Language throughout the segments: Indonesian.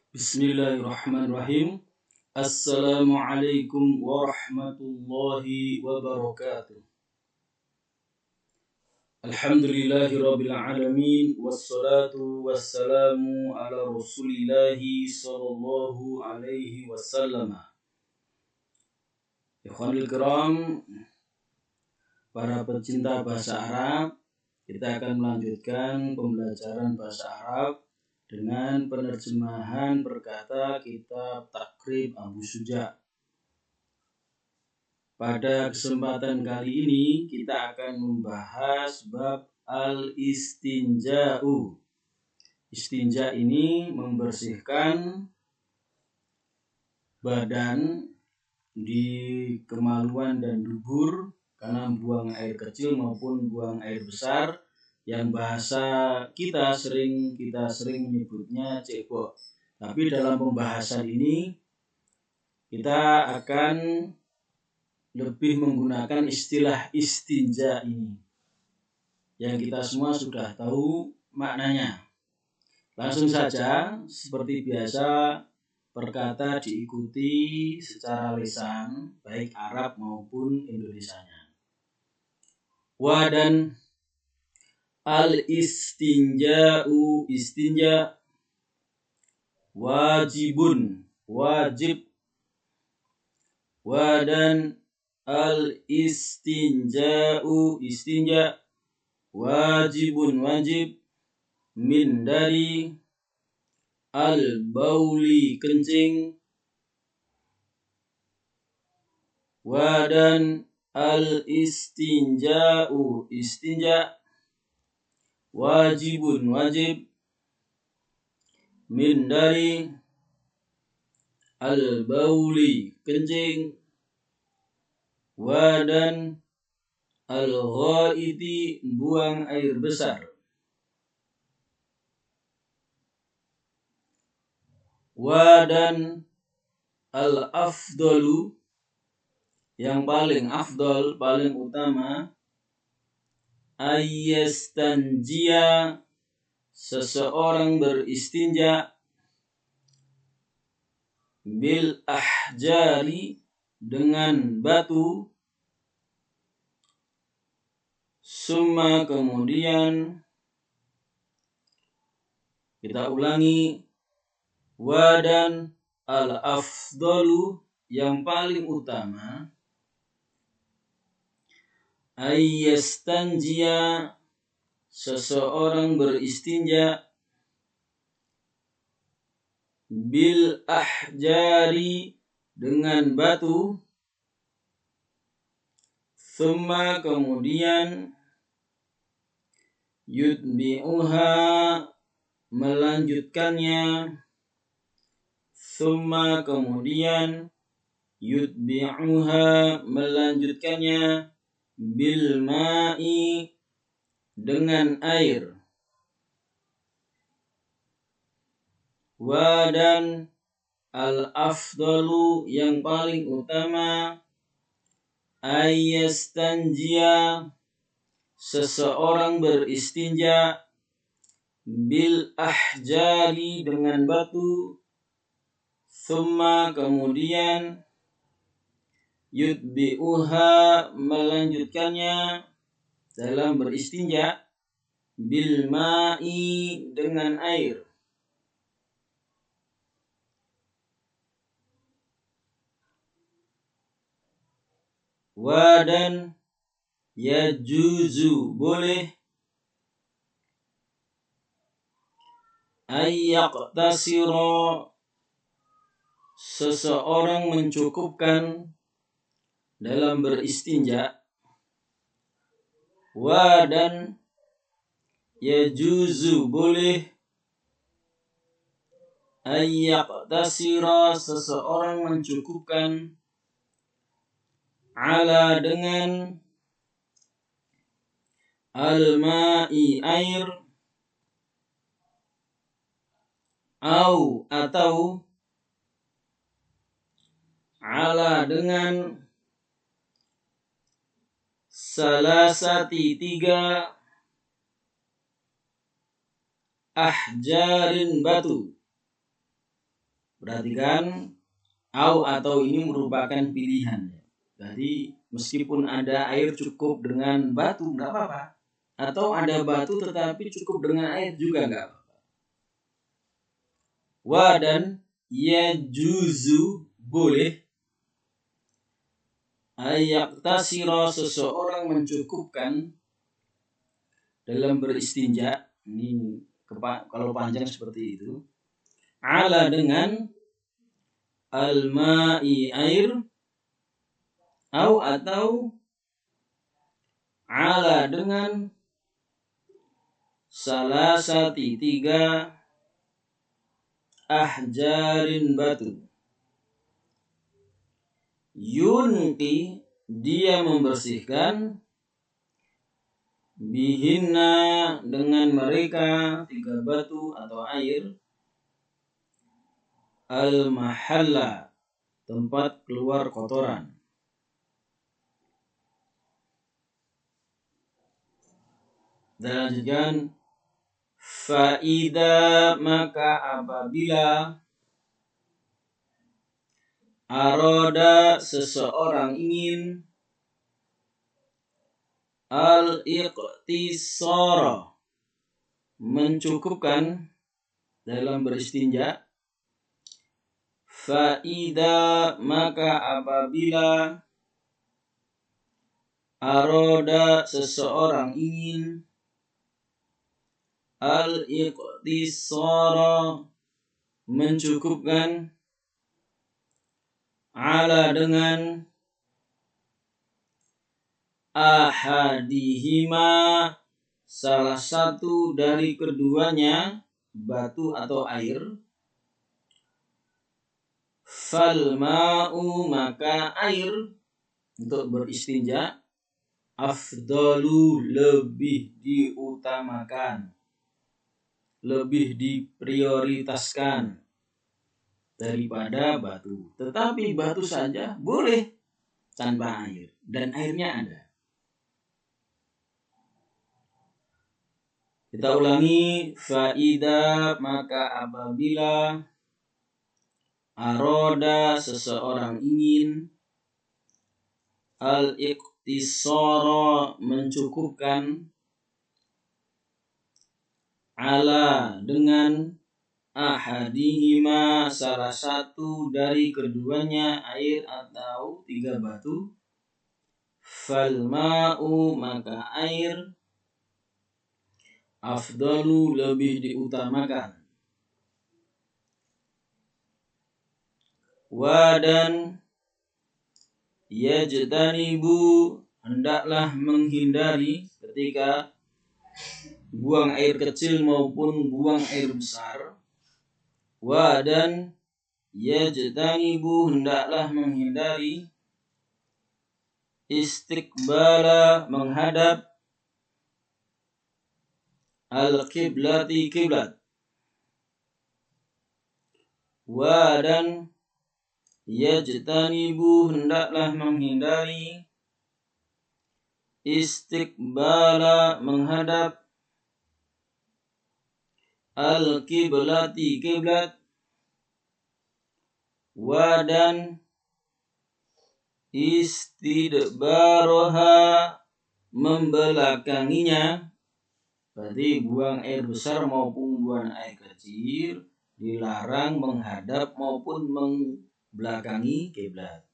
Bismillahirrahmanirrahim. Assalamualaikum warahmatullahi wabarakatuh. Alhamdulillahirabbil alamin wassalatu wassalamu ala Rasulillahi sallallahu alaihi wasallam. Ikhwanul kiram, para pecinta bahasa Arab, kita akan melanjutkan pembelajaran bahasa Arab dengan penerjemahan perkata kitab Takrib Abu Syuja. Pada kesempatan kali ini kita akan membahas bab al-istinja'u. Istinja ini membersihkan badan di kemaluan dan dubur karena buang air kecil maupun buang air besar, yang bahasa kita sering menyebutnya cebok. Tapi dalam pembahasan ini kita akan lebih menggunakan istilah istinja ini yang kita semua sudah tahu maknanya. Langsung saja, seperti biasa, perkata diikuti secara lisan, baik Arab maupun Indonesianya. Wadan al-istinja'u, istinja, wajibun, wajib. Wadan al-istinja'u, istinja, wajibun, wajib. Min dari al-bauli, kencing. Wadan al-istinja'u, istinja, wajibun, wajib. Min dari al-bauli, kencing. Wadan al-ghaiti, buang air besar. Wadan al-afdalu, yang paling afdal, paling utama. Ayyastanjia, seseorang beristinja. Bil ahjari, dengan batu. Summa, kemudian. Kita ulangi. Wadan al-afdalu, yang paling utama. Ayyastanjia, seseorang beristinja. Bil ahjari, dengan batu. Thumma, kemudian. Yutbi'uha, melanjutkannya. Thumma, kemudian. Yutbi'uha, melanjutkannya. Bil ma'i, dengan air. Wadan al-afdalu, yang paling utama. Ayyastanjia, seseorang beristinja. Bil ahjari, dengan batu. Thumma, kemudian. Yutbi'uha, melanjutkannya dalam beristinja. Bil ma'i, dengan air. Wadan yajuzu, boleh. Ayyaqtasiro, seseorang mencukupkan dalam beristinja. Wadan yajuzu, boleh. Ayyaqtasira, seseorang mencukupkan. Ala, dengan. Al-ma'i, air. Au, atau. Ala, dengan. Salasati, 3. Ahjarin, batu. Perhatikan, au atau ini merupakan pilihan. Jadi meskipun ada air cukup dengan batu nggak apa-apa, atau ada batu tetapi cukup dengan air juga nggak apa-apa. Wa dan yajuzu boleh ayaktasiro seseorang mencukupkan dalam beristinja, ini kalau panjang seperti itu, ala dengan al-ma'i air, atau ala dengan salasati 3 ahjarin batu. Yunqi dia membersihkan, bihinna dengan mereka 3 batu atau air, al-mahalla tempat keluar kotoran. Dan lanjutkan, faida maka apabila aroda seseorang ingin al-iqtisara mencukupkan dalam beristinja, faida maka apabila aroda seseorang ingin al-iqtisara mencukupkan, ala dengan ahadihima salah satu dari keduanya, batu atau air, falma'u maka air untuk beristinja, afdalu lebih diutamakan, lebih diprioritaskan daripada batu. Tetapi batu saja boleh tanpa air dan airnya ada. Kita ulangi, faida maka apabila aroda seseorang ingin al-iqtisara mencukupkan, ala dengan ahadihima salah satu dari keduanya, air atau 3 batu, falma'u maka air, afdalu lebih diutamakan, wa dan yajtanibu hendaklah menghindari ketika buang air kecil maupun buang air besar, wa dan yajtanibu hendaklah menghindari istiqbala menghadap al-qiblati kiblat, wa dan yajtanibu hendaklah menghindari istiqbala menghadap al-qiblati kiblat, wa dan istidbaroha membelakanginya. Berarti buang air besar maupun buang air kecil dilarang menghadap maupun membelakangi kiblat.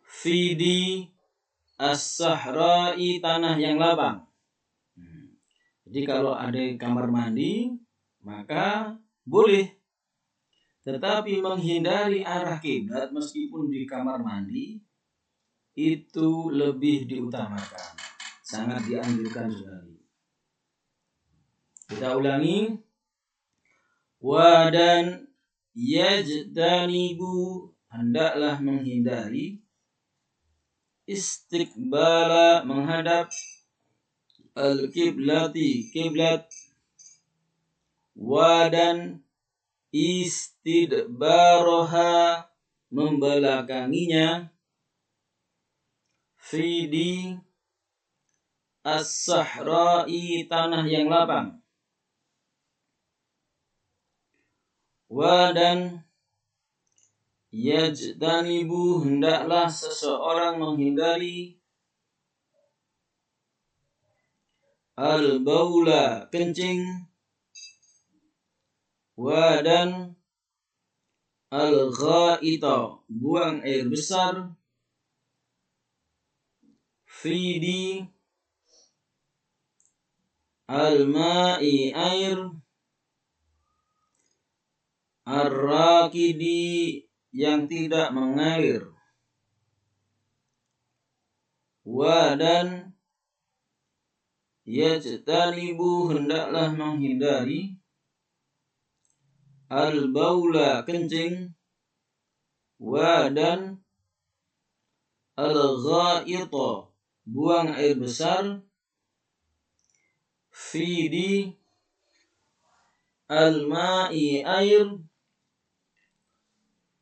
Fidi as-sahra'i tanah yang lapang. Jadi kalau ada kamar mandi maka boleh, tetapi menghindari arah kiblat meskipun di kamar mandi itu lebih diutamakan, sangat dianjurkan sekali. Kita ulangi, wa dan yajtanibu hendaklah menghindari istiqbala menghadap al-qiblati kiblat, wa dan istidbaroha membelakanginya, fidi as-sahra'i tanah yang lapang, wa dan Yajtanibu hendaklah seseorang menghindari al-baula kencing, wa dan al-ghaita buang air besar, fi di al-ma'i air, ar-rakidi yang tidak mengalir, wa dan yajtanibu hendaklah menghindari al-baula kencing, wa dan al-ghaita buang air besar, fi di al-ma'i air,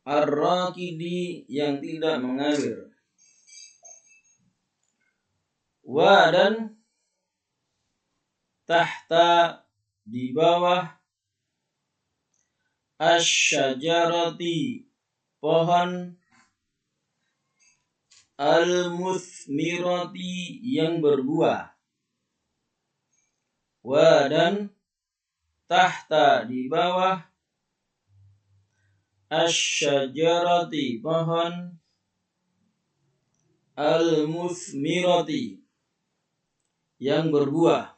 ar-rakidi yang tidak mengalir, wa dan tahta di bawah, asy-syajarati pohon, al-muthmirati yang berbuah, wa dan tahta di bawah, asy-syajarati pohon, al-muthmirati yang berbuah,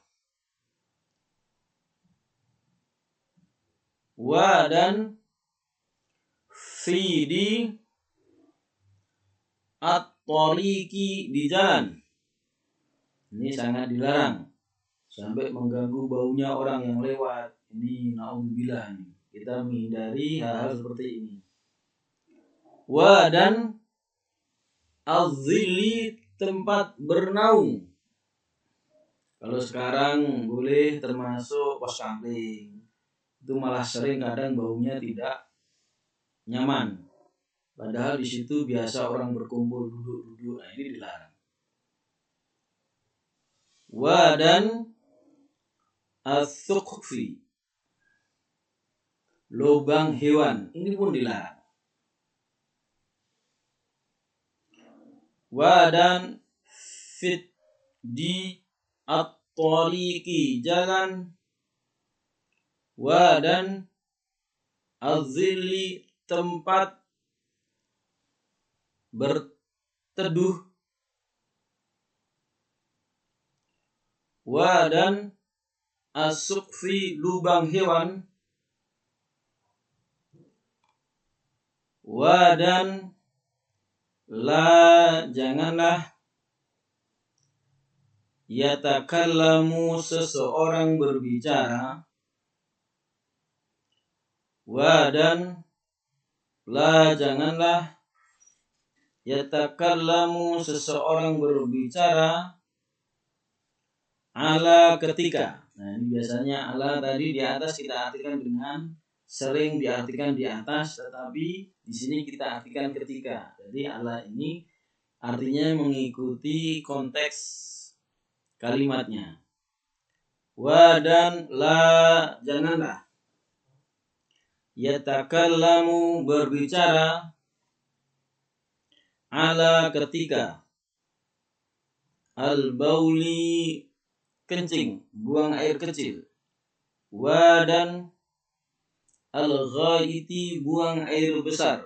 wa dan fi di at-tariqi di jalan. Ini sangat dilarang sampai mengganggu baunya orang yang lewat. Ini naudzubillah, kita menghindari hal-hal seperti ini. Wa dan az-zilli tempat bernaung. Kalau sekarang boleh termasuk pos kamling. Itu malah sering kadang baunya tidak nyaman. Padahal di situ biasa orang berkumpul duduk-duduk. Nah, ini dilarang. Wa dan as-suqfi lubang hewan. Ini pun dilarang. Wa dan fit di at-tariqi jalan, wa dan az-zilli tempat berteduh, wa dan as-suqfi lubang hewan, wa dan la janganlah yatakallamu seseorang berbicara, wa dan la janganlah yatakallamu seseorang berbicara ala ketika. Nah, ini biasanya ala tadi di atas kita artikan dengan sering diartikan di atas, tetapi di sini kita artikan ketika. Jadi ala ini artinya mengikuti konteks kalimatnya. Wa dan la janganlah yatakallamu berbicara ala ketika al-bauli kencing buang air kecil, wa dan al-ghaiti buang air besar,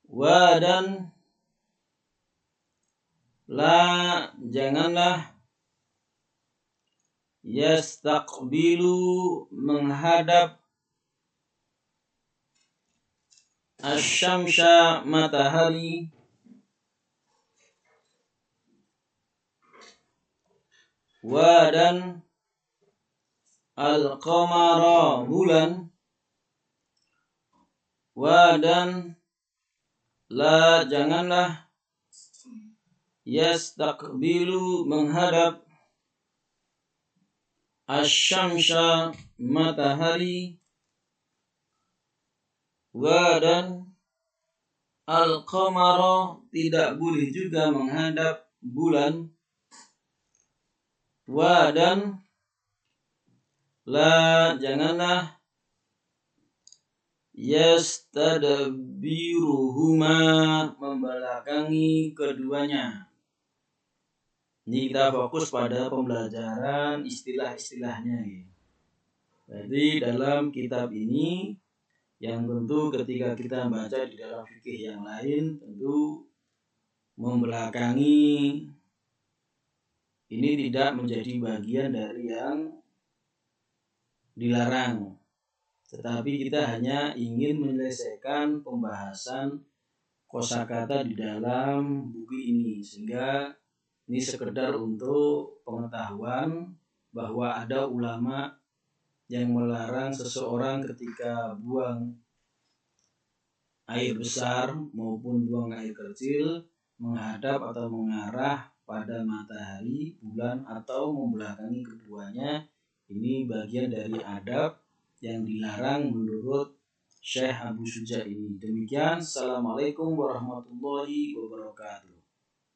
wa dan la janganlah yastaqbilu menghadap asyamsya matahari, wa dan al-qamara bulan, wa dan la janganlah yastaqbilu menghadap asyamsya matahari, wa dan al-qamara tidak boleh juga menghadap bulan, wa dan la janganlah yastadbiruhuma, membelakangi keduanya. Ini kita fokus pada pembelajaran istilah-istilahnya. Jadi dalam kitab ini, yang tentu ketika kita baca di dalam fikih yang lain, tentu membelakangi ini tidak menjadi bagian dari yang dilarang. Tetapi kita hanya ingin menyelesaikan pembahasan kosakata di dalam buku ini, sehingga ini sekedar untuk pengetahuan bahwa ada ulama yang melarang seseorang ketika buang air besar maupun buang air kecil menghadap atau mengarah pada matahari, bulan, atau membelakangi keduanya. Ini bagian dari adab yang dilarang menurut Syekh Abu Syuja ini. Demikian, Assalamualaikum warahmatullahi wabarakatuh.